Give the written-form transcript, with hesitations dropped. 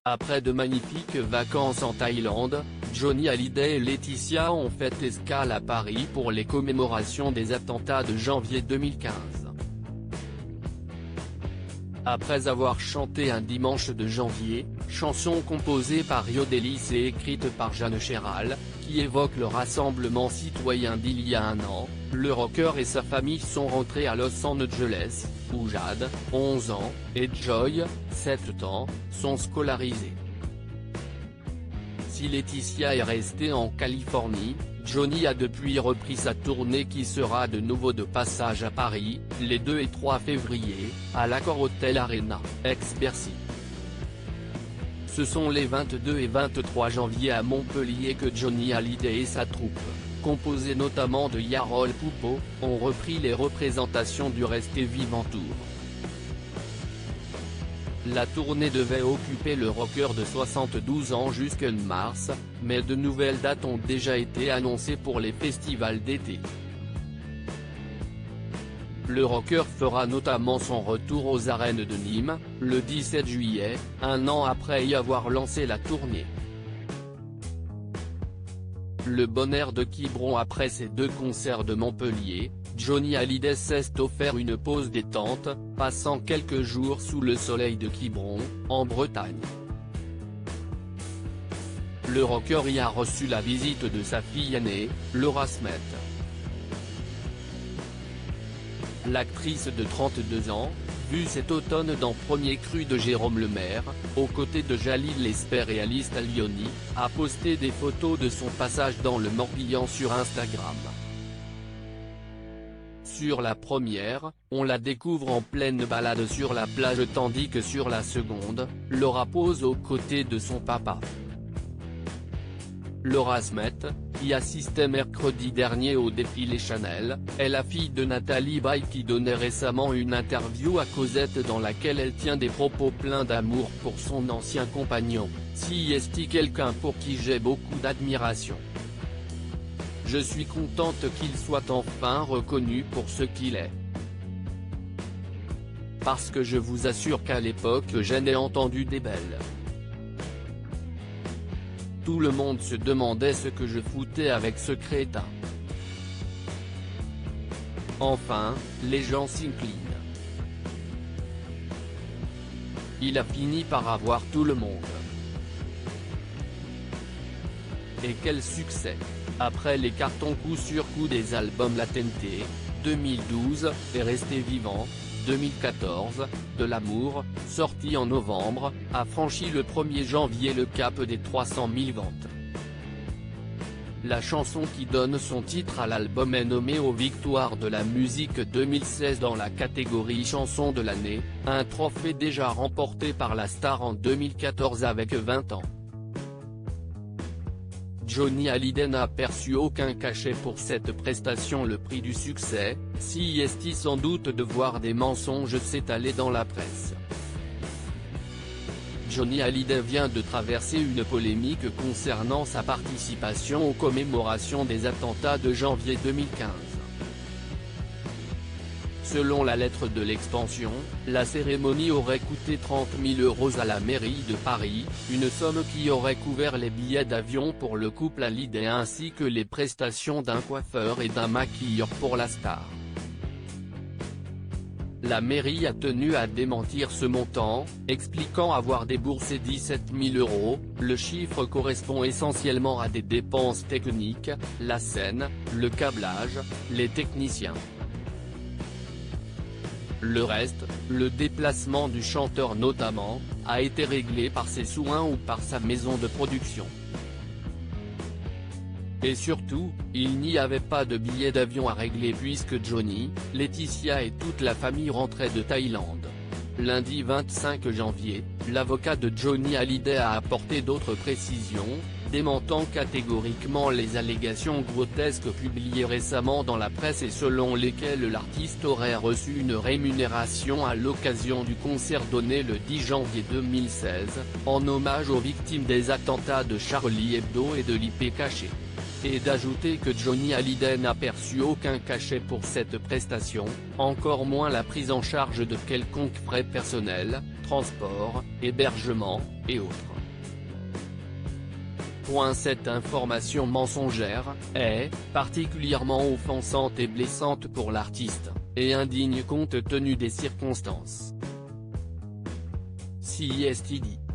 Après de magnifiques vacances en Thaïlande, Johnny Hallyday et Laetitia ont fait escale à Paris pour les commémorations des attentats de janvier 2015. Après avoir chanté un dimanche de janvier, chanson composée par Yodelis et écrite par Jeanne Chéral, qui évoque le rassemblement citoyen d'il y a un an, le rocker et sa famille sont rentrés à Los Angeles, où Jade, 11 ans, et Joy, 7 ans, sont scolarisés. Si Laetitia est restée en Californie, Johnny a depuis repris sa tournée qui sera de nouveau de passage à Paris, les 2 et 3 février, à l'Accor Hotel Arena, ex-Bercy. Ce sont les 22 et 23 janvier à Montpellier que Johnny Hallyday et sa troupe, composée notamment de Yarol Poupeau, ont repris les représentations du Restez Vivant Tour. La tournée devait occuper le rocker de 72 ans jusqu'en mars, mais de nouvelles dates ont déjà été annoncées pour les festivals d'été. Le rocker fera notamment son retour aux arènes de Nîmes, le 17 juillet, un an après y avoir lancé la tournée. Le bon air de Quiberon. Après ses 2 concerts de Montpellier, Johnny Hallyday s'est offert une pause détente, passant quelques jours sous le soleil de Quiberon, en Bretagne. Le rocker y a reçu la visite de sa fille aînée, Laura Smet. L'actrice de 32 ans, vue cet automne dans Premier cru de Jérôme Lemaire, aux côtés de Jalil Lesper et Alice Taglioni, a posté des photos de son passage dans le Morbihan sur Instagram. Sur la première, on la découvre en pleine balade sur la plage tandis que sur la seconde, Laura pose aux côtés de son papa. Laura Smet, qui assistait mercredi dernier au défilé Chanel, est la fille de Nathalie Baye qui donnait récemment une interview à Cosette dans laquelle elle tient des propos pleins d'amour pour son ancien compagnon, si est quelqu'un pour qui j'ai beaucoup d'admiration. Je suis contente qu'il soit enfin reconnu pour ce qu'il est. Parce que je vous assure qu'à l'époque j'en ai entendu des belles. Tout le monde se demandait ce que je foutais avec ce crétin. Enfin, les gens s'inclinent. Il a fini par avoir tout le monde. Et quel succès! Après les cartons coup sur coup des albums La Tenté, 2012, et Restez Vivant, 2014, de l'amour, sorti en novembre, a franchi le 1er janvier le cap des 300 000 ventes. La chanson qui donne son titre à l'album est nommée aux Victoires de la musique 2016 dans la catégorie chanson de l'année, un trophée déjà remporté par la star en 2014 avec 20 ans. Johnny Hallyday n'a perçu aucun cachet pour cette prestation. Le prix du succès, si est sans doute de voir des mensonges s'étaler dans la presse. Johnny Hallyday vient de traverser une polémique concernant sa participation aux commémorations des attentats de janvier 2015. Selon la lettre de l'Expansion, la cérémonie aurait coûté 30 000 € à la mairie de Paris, une somme qui aurait couvert les billets d'avion pour le couple Hallyday ainsi que les prestations d'un coiffeur et d'un maquilleur pour la star. La mairie a tenu à démentir ce montant, expliquant avoir déboursé 17 000 €, le chiffre correspond essentiellement à des dépenses techniques, la scène, le câblage, les techniciens. Le reste, le déplacement du chanteur notamment, a été réglé par ses soins ou par sa maison de production. Et surtout, il n'y avait pas de billet d'avion à régler puisque Johnny, Laetitia et toute la famille rentraient de Thaïlande. Lundi 25 janvier, l'avocat de Johnny Hallyday a apporté d'autres précisions, démentant catégoriquement les allégations grotesques publiées récemment dans la presse et selon lesquelles l'artiste aurait reçu une rémunération à l'occasion du concert donné le 10 janvier 2016, en hommage aux victimes des attentats de Charlie Hebdo et de l'IP Caché. et d'ajouter que Johnny Hallyday n'a perçu aucun cachet pour cette prestation, encore moins la prise en charge de quelconque frais personnels, transport, hébergement, et autres. Cette information mensongère est particulièrement offensante et blessante pour l'artiste, et indigne compte tenu des circonstances. CISTD.